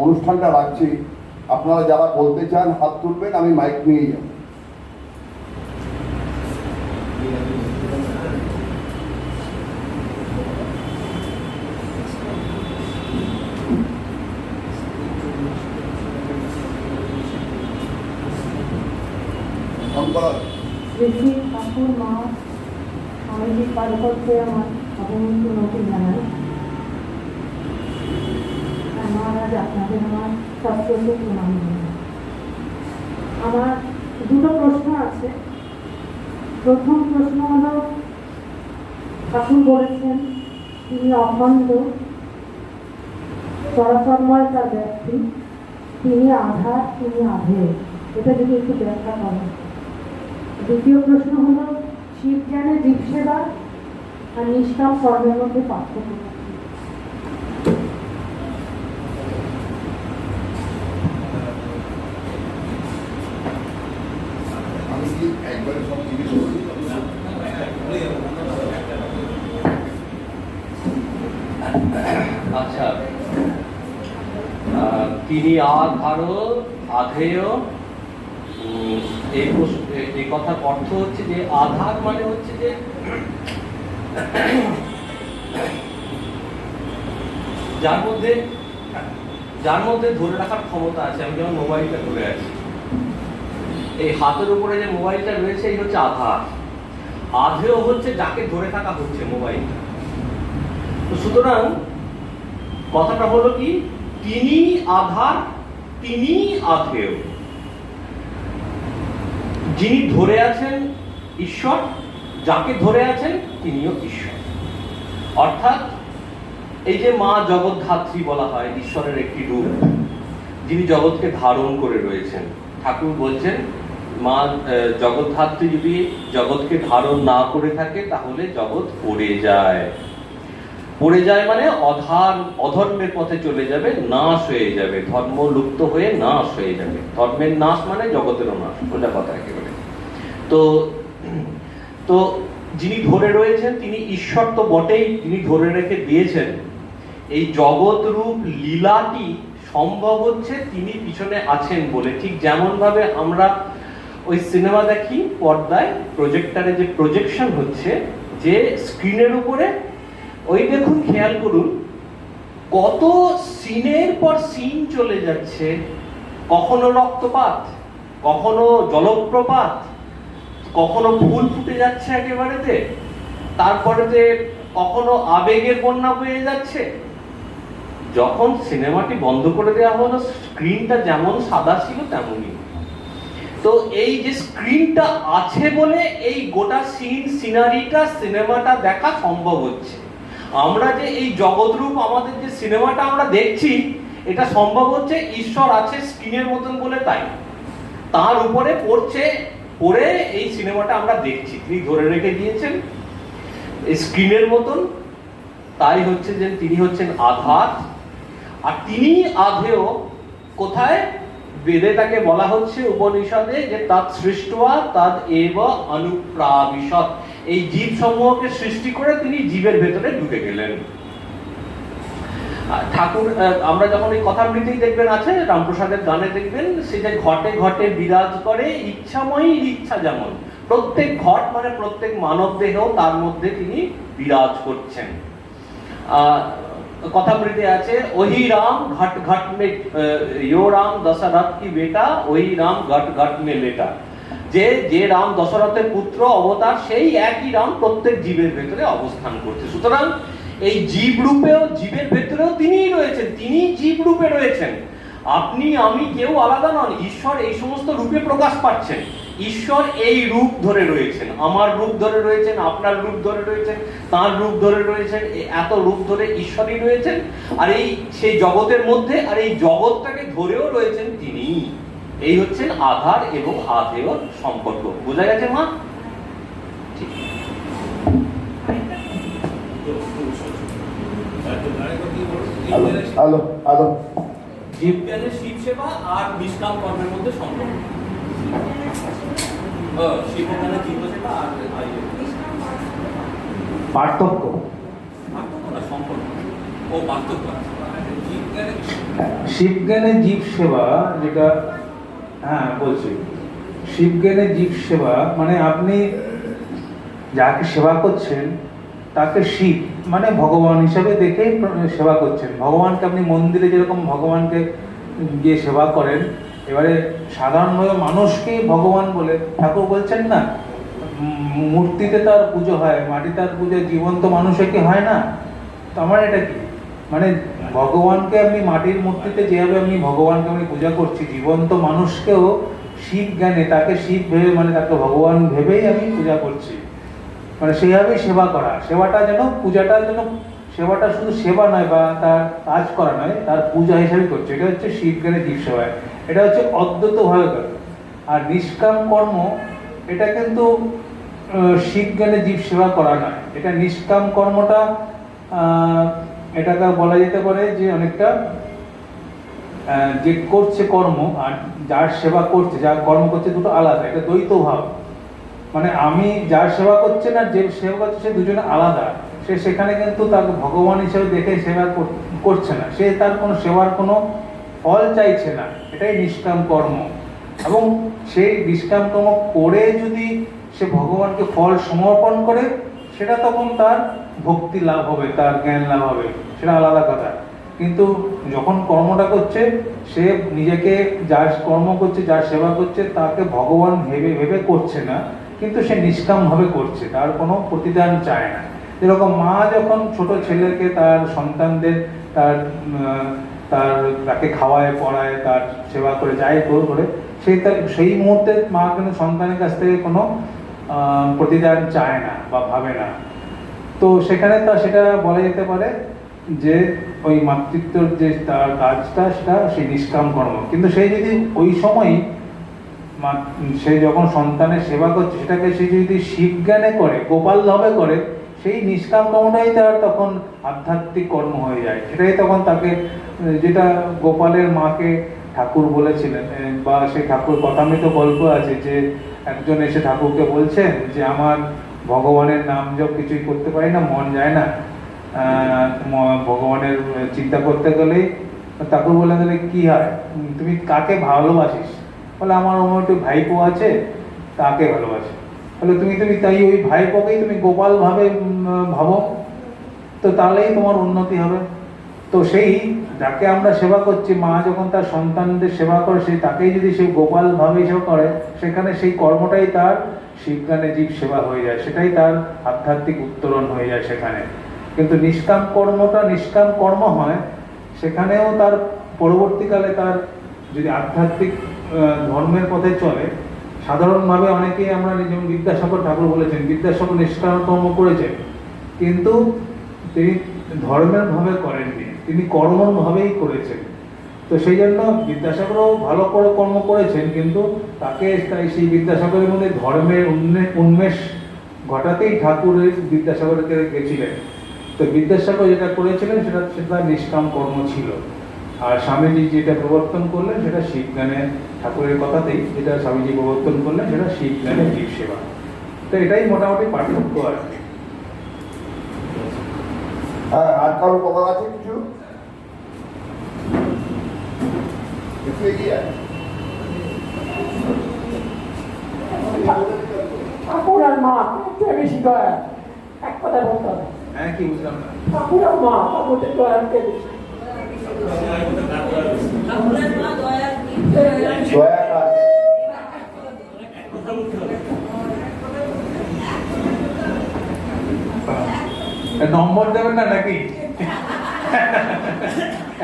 অনুষ্ঠানটা রাখছি। আপনারা যারা বলতে চান হাত তুলবেন, আমি মাইক নিয়ে যাব। ঋষি ঠাকুর মা স্বামীজির পাদপত্রে আমার অবনতি নতুন জানাই। মহারাজ আপনাদের আমার সশ্রদ্ধ প্রণাম জানাই। আমার দুটো প্রশ্ন আছে। প্রথম প্রশ্ন হলো, ঠাকুর বলেছেন তিনি অখণ্ড, চরাচরময় তার ব্যক্তি, তিনি আধার, তিনি আধেয়। এটা যদি একটু ব্যাখ্যা করেন। দ্বিতীয় প্রশ্ন হলো, শিব জ্ঞানে জীব সেবা আর নিষ্কাম কর্মের মধ্যে পার্থক্য। আমি কি একবারে সব জিজ্ঞেস করি? আচ্ছা, তিনি আধার আধেয়, এই কথার অর্থ হচ্ছে যে আধার মানে হচ্ছে যে যার মধ্যে ধরে রাখার ক্ষমতা আছে। আমি যেমন মোবাইলটা ধরে আছি, এই হাতের উপরে যে মোবাইলটা রয়েছে এই হচ্ছে আধার। আধেয় হচ্ছে যাকে ধরে থাকা হচ্ছে মোবাইলটা। তো সুতরাং কথাটা হলো কি, তিনি আধার, তিনি আধেয়। যিনি ধরে আছেন ঈশ্বর, যাকে ধরে আছেন তিনিও ঈশ্বর। অর্থাৎ এই যে মা জগৎধাত্রী বলা হয়, ঈশ্বরের একটি রূপ, যিনি জগৎকে ধারণ করে রয়েছেন। ঠাকুর বলছেন মা জগৎধাত্রী যদি জগৎকে ধারণ না করে থাকে তাহলে জগৎ পড়ে যায়। পড়ে যায় মানে অধর্মের পথে চলে যাবে, নাশ হয়ে যাবে, ধর্ম লুপ্ত হয়ে নাশ হয়ে যাবে। ধর্মের নাশ মানে জগতেরও নাশ, সোজা কথা একেবারে। তো যিনি ধরে রয়েছেন তিনি ঈশ্বর তো বটেই, তিনি ধরে রেখে দিয়েছেন। এই জগৎ রূপ লীলাটি সম্ভব হচ্ছে তিনি পিছনে আছেন বলে। ঠিক যেমন ভাবে আমরা ওই সিনেমা দেখি পর্দায়, প্রজেক্টরে যে প্রজেকশন হচ্ছে, যে স্ক্রিনের উপরে, ওই দেখুন খেয়াল করুন কত সিনের পর সিন চলে যাচ্ছে। কখনো রক্তপাত, কখনো জলপ্রপাত, কখনো ফুল ফুটে যাচ্ছে একেবারেতে, তারপরেতে কখনো আবেগের বন্যা বয়ে যাচ্ছে। যখন সিনেমাটি বন্ধ করে দেওয়া হলো, স্ক্রিনটা যেমন সাদা ছিল তেমনই। তো এই যে স্ক্রিনটা আছে বলে এই গোটা সিনারিটা সিনেমাটা দেখা সম্ভব হচ্ছে। আমরা যে এই জগৎরূপ আমাদের যে সিনেমাটা আমরা দেখছি, এটা সম্ভব হচ্ছে ঈশ্বর আছে স্ক্রিনের মতন বলে, তাই তার উপরে পড়ে এই সিনেমাটা আমরা দেখছি। তিনি ধরে রেখে দিয়েছেন এই স্ক্রিনের মতন, তাই হচ্ছে যে তিনি হচ্ছেন আধার, আর তিনি আধেয় কোথায়? বেদে তাকে বলা হচ্ছে উপনিষদে যে তাৎ সৃষ্ট্বা তাদ এব অনুপ্রাবিশৎ, এই জীব সমূহকে সৃষ্টি করে তিনি জীবের ভেতরে ঢুকে গেলেন। ঠাকুর, আমরা যখন এই কথামৃতেই দেখবেন আছে রামপ্রসাদের গানে দেখবেন, সে যে ঘটে ঘটে বিরাজ করে ইচ্ছাময়ী ইচ্ছা, যেমন প্রত্যেক ঘট মানে প্রত্যেক মানব দেহ, তার মধ্যে তিনি বিরাজ করছেন। কথামৃতে আছে ওহি রাম ঘট ঘট মে ইয়ো রাম দশরথ কি বেটা, ওহি রাম ঘট ঘট মে লেটা, যে রাম দশরথের পুত্র অবতার, সেই একই রাম প্রত্যেক জীবের ভেতরে অবস্থান করছে। সুতরাং এই জীব রূপেও, জীবের ভেতরেও তিনিই রয়েছেন, তিনি জীব রূপে রয়েছেন। আপনি আমি কেউ আলাদা নন, ঈশ্বর এই সমস্ত রূপে প্রকাশ পাচ্ছেন। ঈশ্বর এই রূপ ধরে রয়েছেন, আমার রূপ ধরে রয়েছেন, আপনার রূপ ধরে রয়েছেন, তার রূপ ধরে রয়েছেন, এত রূপ ধরে ঈশ্বরই রয়েছেন। আর এই সেই জগতের মধ্যে, আর এই জগৎটাকে ধরেও রয়েছেন তিনি। এই হচ্ছেন আধার এবং আধেয় সম্পর্ক। বোঝা গেছে মা? ঠিক। হ্যালো হ্যালো, জীবজ্ঞানের শিব সেবা আর নিষ্কাম কর্মের মধ্যে সম্পর্ক। শিবজ্ঞানের জীব সেবা আর পার্থক্য না সম্পর্ক, ও পার্থক্য। শিবজ্ঞানে জীব সেবা, যেটা হ্যাঁ বলছি, শিবজ্ঞানে জীব সেবা মানে আপনি যাকে সেবা করছেন তাকে শিব মানে ভগবান হিসাবে দেখে সেবা করছেন। ভগবানকে আপনি মন্দিরে যেরকম ভগবানকে গিয়ে সেবা করেন, এবারে সাধারণভাবে মানুষকেই ভগবান বলে ঠাকুর বলছেন না, মূর্তিতে তার পুজো হয়, মাটি তার পুজো, জীবন্ত মানুষে কি হয় না? তো আমার এটা কি মানে ভগবানকে আপনি মাটির মূর্তিতে যেভাবে আমি ভগবানকে আমি পূজা করছি, জীবন্ত মানুষকেও শিব জ্ঞানে তাকে শিব ভেবে মানে তাকে ভগবান ভেবেই আমি পূজা করছি। মানে সেইভাবেই সেবা করা, সেবাটা যেন পূজাটা যেন সেবাটা শুধু সেবা নয় বা তার কাজ করা নয়, তার পূজা হিসাবে করছে। এটা হচ্ছে শিব জ্ঞানে জীব সেবা, এটা হচ্ছে অদ্বৈতভাবে করে। আর নিষ্কাম কর্ম এটা কিন্তু শিব জ্ঞানে জীব সেবা করা নয়, এটা নিষ্কাম কর্মটা এটাকে বলা যেতে পারে যে অনেকটা যে করছে কর্ম আর যার সেবা করছে, যার কর্ম করছে, দুটো আলাদা, এটা দ্বৈত ভাব। মানে আমি যার সেবা করছে না, যে সেবা করছে, সে দুজনে আলাদা। সে সেখানে কিন্তু তাকে ভগবান হিসেবে দেখে সেবা করছে না, সে তার কোনো সেবার কোনো ফল চাইছে না, এটাই নিষ্কাম কর্ম। এবং সেই নিষ্কাম কর্ম করে যদি সে ভগবানকে ফল সমর্পণ করে, সেটা তখন তার ভক্তি লাভ হবে, তার জ্ঞান লাভ হবে, সেটা আলাদা কথা। কিন্তু যখন কর্মটা করছে, সে নিজেকে যার কর্ম করছে, যার সেবা করছে, তাকে ভগবান ভেবে ভেবে করছে না, কিন্তু সে নিষ্কামভাবে করছে, তার কোনো প্রতিদান চায় না। যেরকম মা যখন ছোট ছেলেকে, তার সন্তানদের তাকে খাওয়ায়, পড়ায়, তার সেবা করে, যাই করে, সেই মুহূর্তে মা কিন্তু সন্তানের কাছ থেকে কোনো প্রতিদান চায় না বা ভাবে না। তো সেখানে সেটা বলা যেতে পারে যে ওই মাতৃত্বর যে তার কাজটা, সেটা সেই নিষ্কাম কর্ম। কিন্তু সেই যদি ওই সময় সে যখন সন্তানের সেবা করছে, সেটাকে সে যদি শিবজ্ঞানে করে, গোপাল ভাবে করে, সেই নিষ্কাম কর্মটাই তার তখন আধ্যাত্মিক কর্ম হয়ে যায়। সেটাই তখন তাকে, যেটা গোপালের মাকে ঠাকুর বলেছিলেন, বা সেই ঠাকুর কথামৃত গল্প আছে যে একজন এসে ঠাকুরকে বলছেন যে আমার ভগবানের নাম জপ কিছুই করতে পারি না, মন যায় না, ভগবানের চিন্তা করতে গেলেই। ঠাকুর বলে তাহলে কি হয়, তুমি কাকে ভালোবাসিস? বলে আমার অন্য একটু ভাইপো আছে, তাকে ভালোবাসি। তাহলে তুমি তাই ওই ভাইপোকেই তুমি গোপাল ভাবে ভাবো, তো তাহলেই তোমার উন্নতি হবে। তো সেই যাকে আমরা সেবা করছি, মা যখন তার সন্তানদের সেবা করে, সেই তাকেই যদি সে গোপাল ভাবে সেবা করে, সেখানে সেই কর্মটাই তার শিবজ্ঞানে জীব সেবা হয়ে যায়, সেটাই তার আধ্যাত্মিক উত্তরণ হয়ে যায় সেখানে। কিন্তু নিষ্কাম কর্মটা নিষ্কাম কর্ম হয়, সেখানেও তার পরবর্তীকালে তার যদি আধ্যাত্মিক ধর্মের পথে চলে, সাধারণভাবে অনেকেই আমরা যেমন বিদ্যাসাগর ঠাকুর বলেছেন, বিদ্যাসাগর নিষ্কাম কর্ম করেছেন, কিন্তু তিনি ধর্মের ভাবে করেননি, তিনি কর্মর ভাবেই করেছেন। তো সেই জন্য বিদ্যাসাগরও ভালো করে কর্ম করেছেন, কিন্তু তাকে সেই বিদ্যাসাগরের মধ্যে ধর্মের উন্মেষ ঘটাতেই ঠাকুরের বিদ্যাসাগরকে গেছিলেন। তো বিদ্যাসাগর যেটা করেছিলেন সেটা নিষ্কাম কর্ম ছিল, আর স্বামীজি যেটা প্রবর্তন করলেন সেটা শিবজ্ঞানের, ঠাকুরের কথাতেই যেটা স্বামীজি প্রবর্তন করলেন সেটা শিবজ্ঞানের জীব সেবা। তো এটাই মোটামুটি পার্থক্য আর কি। হ্যাঁ, আর কারো কথা আছে কিছু? একটু এগিয়ে আয়। ঠাকুর আর মা কে বেশি দয়া? এক কথা বলতে হবে। হ্যাঁ, কি বুঝলাম না? ঠাকুর আর মা তার মধ্যে দয়া কে বেশি? দয়া কাজ। নম্বর দেবেন না নাকি?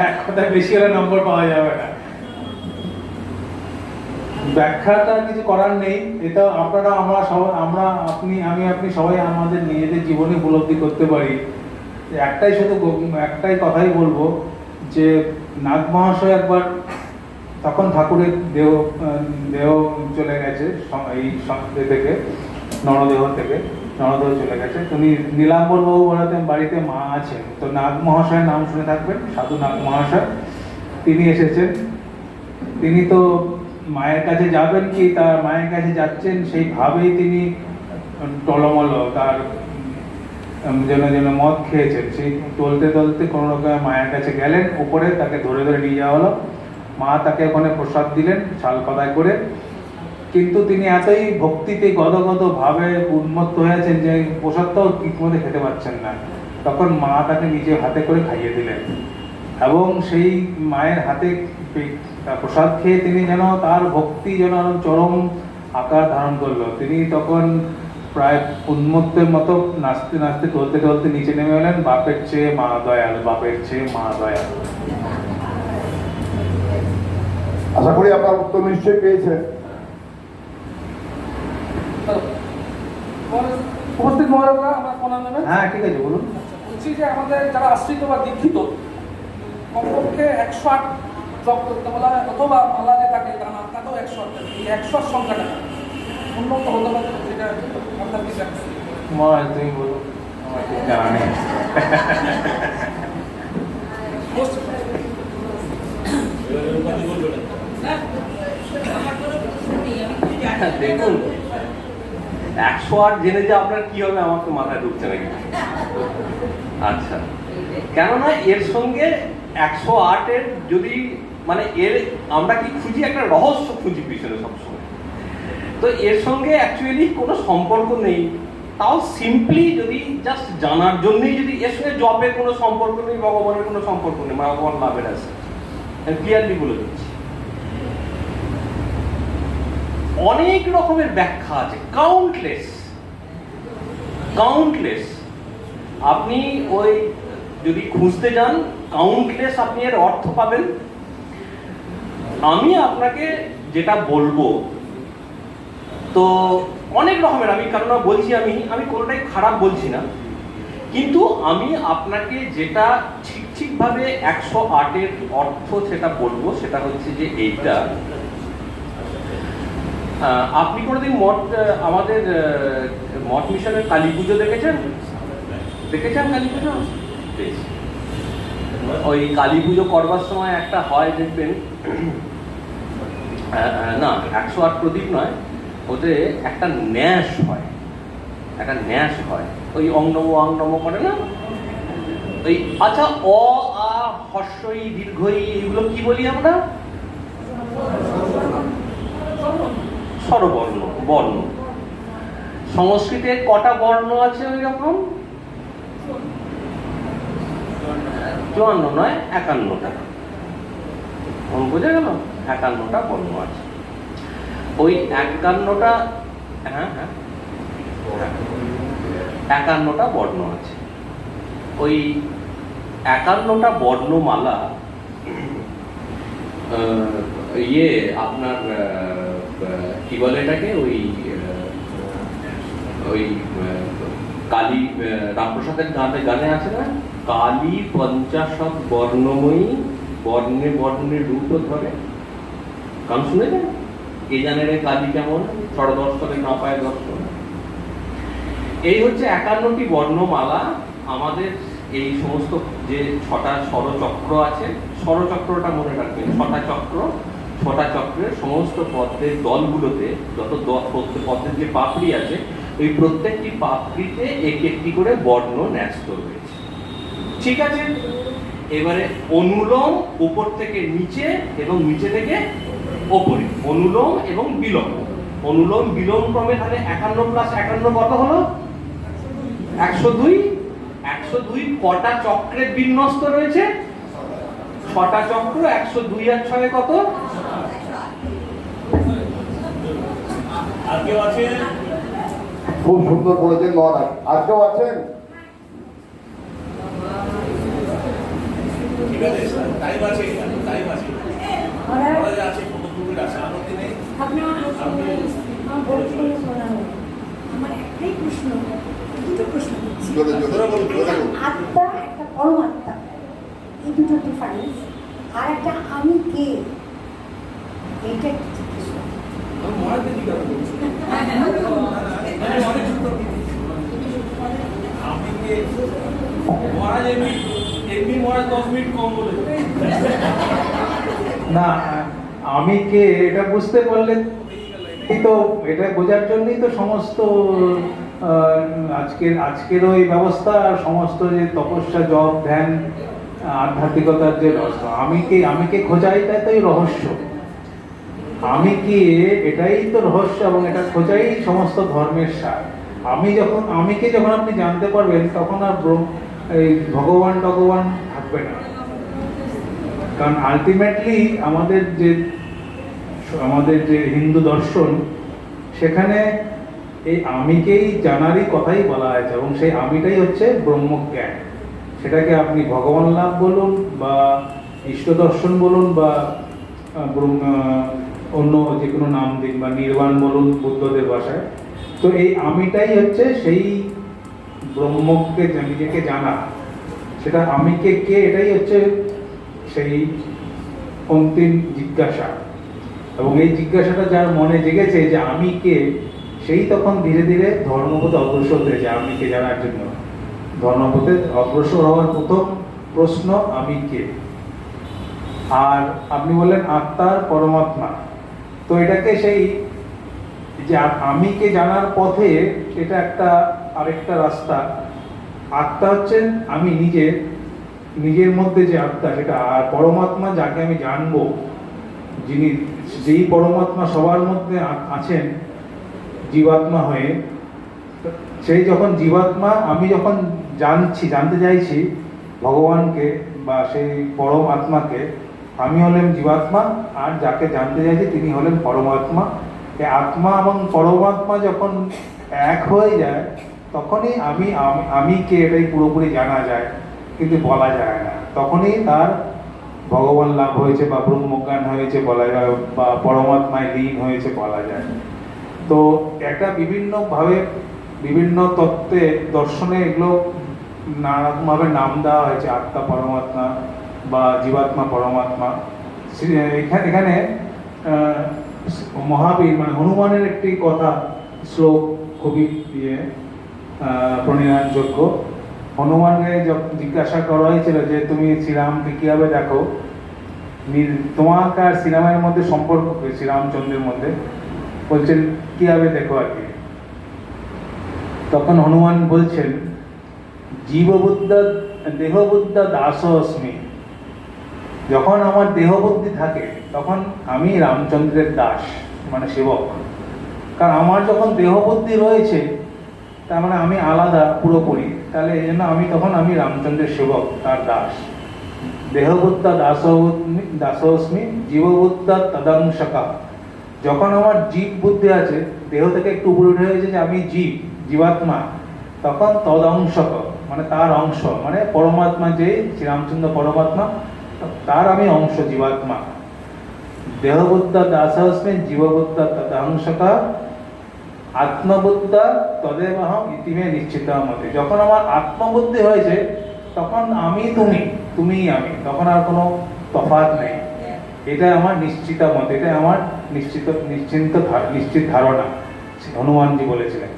এক কথা বেশি হলে নম্বর পাওয়া যাবে না। ব্যাখ্যাটা কিছু করার নেই, এটা আপনারা আমরা সবাই, আপনি সবাই আমাদের নিজেদের জীবনে উপলব্ধি করতে পারি। একটাই কথাই বলবো যে নাগ মহাশয় একবার, তখন ঠাকুরের দেহ চলে গেছে এই থেকে, নরদেহ চলে গেছে। তুমি নীলাম্বর বাবু বলাতেন বাড়িতে মা আছেন, তো নাগ মহাশয়ের নাম শুনে থাকবেন, সাধু নাগ মহাশয়। তিনি এসেছেন, তিনি তো মায়ের কাছে যাবেন কি তার মায়ের কাছে যাচ্ছেন সেইভাবেই তিনি টলমল, তার যেন মদ খেয়েছেন, সেই টলতে কোনো রকম মায়ের কাছে গেলেন, উপরে তাকে ধরে নিয়ে যাওয়া হলো। মা তাকে ওখানে প্রসাদ দিলেন শাল পাতায় করে, কিন্তু তিনি এতই ভক্তিতে গদগদ ভাবে উন্মত্ত হয়েছেন যে প্রসাদটাও ঠিকমতো খেতে পারছেন না। তখন মা তাকে নিজে হাতে করে খাইয়ে দিলেন, এবং সেই মায়ের হাতে প্রসাদ খেয়ে তিনি যেন তার ভক্তি যেন চরম আকার ধারণ করলো। তিনি তখন প্রায় উন্মত্তের মতো নাচতে নাচতে টলতে নিচে নেমে এলেন, বাপের চেয়ে মা দয়াল, বাপের চেয়ে মা দয়াল। আশা করি আপনার উত্তর নিশ্চয়ই পেয়েছেন। উপস্থিত মহারাজরা, আমরা প্রণাম নেবেন। হ্যাঁ, ঠিক আছে, বলুন। বলছি যে আমাদের যারা আশ্রিত বা দীক্ষিত কমপক্ষে 108 জপ করতে বলা হয়, অথবা মালা যে থাকে দানা তাতেও 108। এই 108 সংখ্যাটা উন্নত হতে পারে, যেটা আপনার কি জানেন? মহারাজ তুমি বলো, আমার ঠিক জানা নেই। দেখুন, 108 জেনে যে আপনার কি হবে আমার তো মাথায় ঢুকছে নাকি। আচ্ছা, কেননা এর সঙ্গে 108 এর যদি মানে এর আমরা কি খুঁজি, একটা রহস্য খুঁজি পিছনে সবসময়। তো এর সঙ্গে অ্যাকচুয়ালি কোনো সম্পর্ক নেই, তাও সিম্পলি যদি জাস্ট জানার জন্যই, যদি এর সঙ্গে জবের কোনো সম্পর্ক নেই, ভগবানের কোনো সম্পর্ক নেই, ভগবান লাভের আছে, ক্লিয়ারলি বলে দিচ্ছি। অনেক রকমের ব্যাখ্যা আছে, কাউন্টলেস। আপনি ওই যদি খুঁজতে যান কাউন্টলেস, আপনি এর অর্থ পাবেন। আমি আপনাকে যেটা বলবো, তো অনেক রকমের, আমি কেননা বলছি, আমি কোনোটাই খারাপ বলছি না, কিন্তু আমি আপনাকে যেটা ঠিকভাবে 108 এর অর্থ সেটা বলবো, সেটা হচ্ছে যে এইটা। আপনি কোনোদিন আমাদের মঠ মিশনের কালী পুজো দেখেছেন কালী পুজো? ওই কালী পুজো করবার সময় একটা হয়, দেখবেন, না 108 প্রদীপ নয়, ওতে একটা ন্যাস হয়, ওই অং নম করে না ওই। আচ্ছা, অ আ হর্ষই দীর্ঘই এগুলো কি বলি আমরা? বর্ণ। সংস্কৃতে কটা বর্ণ আছে ওই রকম? 54 নয়, 51টা। বোঝা গেল? 51টা বর্ণ আছে। ওই 51টা, হ্যাঁ 51টা বর্ণ আছে। ওই 51টা বর্ণমালা আপনার কি বলে এটাকে, ওই ওই কালী, রামপ্রসাদের গানে আছে না, কালী পঞ্চাশত বর্ণময়ী, বর্ণে বর্ণে রূপ ধরে, গান শুনেছেন? কে জানে রে কালী কেমন, ষড়দর্শনে না পায় দর্শন। এই হচ্ছে 51টি বর্ণমালা। আমাদের এই সমস্ত যে 6টা স্বরচক্র আছে, স্বরচক্রটা মনে রাখবেন, 6টা চক্র, 6টা চক্রের সমস্ত পদ্মের দলগুলোতে যত পদ্মের যে পাপড়ি আছে, ওই প্রত্যেকটি পাপড়িতে একটি করে বর্ণ ন্যস্ত রয়েছে। ঠিক আছে, এবারে অনুলোম উপর থেকে নিচে এবং নিচে থেকে ওপরে, অনুলোম এবং বিলোম। অনুলোম বিলোম ক্রমে তাহলে 51 + 51 কত হলো? 102। 102 কটা চক্রে বিন্যস্ত রয়েছে? 6টা চক্র। 102 আর 6 কত? আর কেউ আছে? খুব সুন্দর বলেছেন মহারাজ। আর কেউ আছেন? ঠিক আছে, টাইম আছে, টাইম আছে। মহারাজ আছে, ফটোগ্রাফি আছে, আপত্তি নেই। আমার একটাই প্রশ্ন, দুটো প্রশ্ন করছি। জোরে জোরে বলুন, জোরে বলুন। আত্মা, একটা পরমাত্মা, এই দুটো ডিফারেন্স। আর একটা আমি কে, এইটা একটু জিজ্ঞেস করছি। মহারাজকে জিজ্ঞাসা করছি। আপনি কে? মহারাজ এমনি মহারাজ 10 মিনিট কম বলে। না, আমি কে এটা বুঝতে পারলে এই তো, এটা বোঝার জন্যই তো সমস্ত আজকের ওই ব্যবস্থা, সমস্ত যে তপস্যা, জপ, ধ্যান, আধ্যাত্মিকতার যে রহস্য, আমি কে খোঁজাই, তাই তো এই রহস্য। আমি কে, এটাই তো রহস্য, এবং এটা খোঁজাই সমস্ত ধর্মের সার। আমিকে যখন আপনি জানতে পারবেন, তখন আর এই ভগবান থাকবে না। কারণ আলটিমেটলি আমাদের যে হিন্দু দর্শন, সেখানে এই আমিকেই জানারই কথাই বলা হয়েছে, এবং সেই আমিটাই হচ্ছে ব্রহ্মজ্ঞান। সেটাকে আপনি ভগবান লাভ বলুন, বা ইষ্ট দর্শন বলুন, বা অন্য যে কোনো নাম দিন, বা নির্বাণ বলুন বুদ্ধদের ভাষায়। তো এই আমিটাই হচ্ছে সেই ব্রহ্মকে, নিজেকে জানা। সেটা আমিকে কে, এটাই হচ্ছে সেই অন্তিম জিজ্ঞাসা। এবং এই জিজ্ঞাসাটা যার মনে জেগেছে যে আমি কে, সেই তখন ধীরে ধীরে ধর্মপথে অগ্রসর হয়েছে। আমি কে জানার জন্য ধর্মপথে অগ্রসর হওয়ার প্রথম প্রশ্ন আমি কে। আর আপনি বললেন আত্মার পরমাত্মা, তো এটাকে সেই যে আমি কে জানার পথে, এটা আরেকটা রাস্তা। আত্মা হচ্ছেন আমি নিজের মধ্যে যে আত্মা, সেটা। আর পরমাত্মা যাকে আমি জানবো, যেই পরমাত্মা সবার মধ্যে আছেন জীবাত্মা হয়ে, সেই যখন জীবাত্মা, আমি যখন জানতে চাইছি ভগবানকে বা সেই পরম আত্মাকে, আমি হলেন জীবাত্মা, আর যাকে জানতে চাইছি তিনি হলেন পরমাত্মা। এই আত্মা এবং পরমাত্মা যখন এক হয়ে যায়, তখনই আমি কে, এটাই পুরোপুরি জানা যায়, কিন্তু বলা যায় না। তখনই তার ভগবান লাভ হয়েছে, বা ব্রহ্মজ্ঞান হয়েছে বলা যায়, বা পরমাত্মায় লীন হয়েছে বলা যায়। তো একটা বিভিন্নভাবে, বিভিন্ন তত্ত্বে, দর্শনে এগুলো নানারকমভাবে নাম দেওয়া হয়েছে, আত্মা পরমাত্মা বা জীবাত্মা পরমাত্মা। এখানে মহাবীর মানে হনুমানের একটি কথা, শ্লোক খুবই প্রণীতযোগ্য। হনুমানকে জিজ্ঞাসা করা হয়েছিল যে তুমি শ্রীরামকে কিভাবে দেখো, তোমার আর শ্রীরামের মধ্যে সম্পর্ক, শ্রীরামচন্দ্রের মধ্যে, বলছেন কিভাবে দেখো আর কি। তখন হনুমান বলছেন দেহবুদ্ধ দাসস্মি। যখন আমার দেহবুদ্ধি থাকে, তখন আমি রামচন্দ্রের দাস, মানে সেবক। কারণ আমার যখন দেহবুদ্ধি রয়েছে, তার মানে আমি আলাদা পুরোপুরি, তাহলে এই জন্য আমি রামচন্দ্রের সেবক, তার দাস। দেহবুদ্ধা দাসস্মি জীববুদ্ধা তদংশকা। যখন আমার জীব বুদ্ধি আছে, দেহ থেকে একটু উপরে উঠে হয়েছে যে আমি জীবাত্মা, তখন তদংশক মানে তার অংশ, মানে পরমাত্মা, যে শ্রীরামচন্দ্র পরমাত্মা, তার আমি অংশ, জীবাত্মা। দেহবুদ্ধা দাসস্মিন জীববুদ্ধা তদাংশকা আত্মবুদ্ধা তদেবহম ইতিমে নিশ্চিতামতে। যখন আমার আত্মবুদ্ধি হয়েছে তখন আমি তুমি, তুমিই আমি, তখন আর কোনো তফাৎ নেই। এটা আমার নিশ্চিত মত, এটা আমার নিশ্চিত ধারণা, হনুমানজি বলেছিলেন।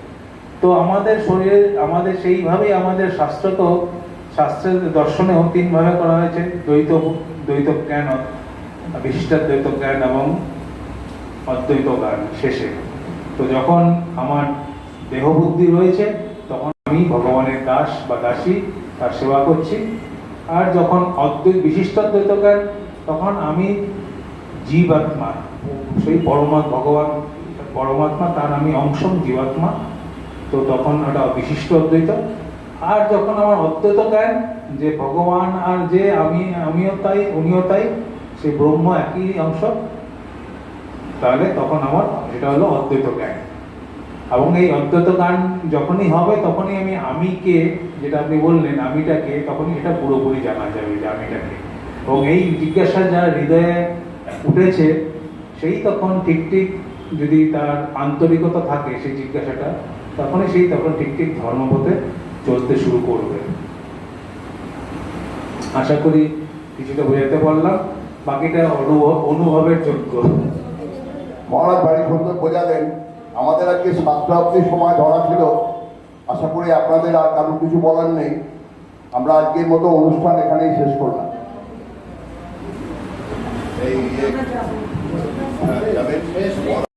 তো আমাদের শরীরে আমাদের সেইভাবেই আমাদের শাস্ত্রের দর্শনেও তিনভাবে করা হয়েছে, দ্বৈত জ্ঞান, বিশিষ্টাদ্বৈত জ্ঞান এবং অদ্বৈত জ্ঞান শেষে। তো যখন আমার দেহবুদ্ধি রয়েছে তখন আমি ভগবানের দাস বা দাসী, তার সেবা করছি। আর যখন বিশিষ্টাদ্বৈত জ্ঞান, তখন আমি জীবাত্মা, সেই পরমাত্মা, তার আমি অংশ, জীবাত্মা। তো তখন ওটা বিশিষ্ট অদ্বৈত। আর যখন আমার অদ্বৈত জ্ঞান যে ভগবান আর যে আমিও তাই, উনিও তাই, সেই ব্রহ্ম একই অংশ, তাহলে তখন আমার এটা হলো অদ্বৈত জ্ঞান। এবং এই অদ্বৈত জ্ঞান যখনই হবে তখনই আমি কে, যেটা আপনি বললেন আমিটাকে, তখনই এটা পুরোপুরি জানা যাবে যে আমিটাকে। এবং এই জিজ্ঞাসা যার হৃদয়ে উঠেছে সেই তখন ঠিক যদি তার আন্তরিকতা থাকে সেই জিজ্ঞাসাটা, তখনই তখন ঠিক ধর্মপথে চলতে শুরু করবে। আশা করি কিছুটা বোঝাতে পারলাম, বাকিটা অনুভবের যোগ্য। মহারাজ বাড়ি সুন্দর বোঝালেন। আমাদের আজকে 7টা অবধি সময় ধরা ছিল। আশা করি আপনাদের আর কারো কিছু বলার নেই। আমরা আজকের মতো অনুষ্ঠান এখানেই শেষ করলাম। এই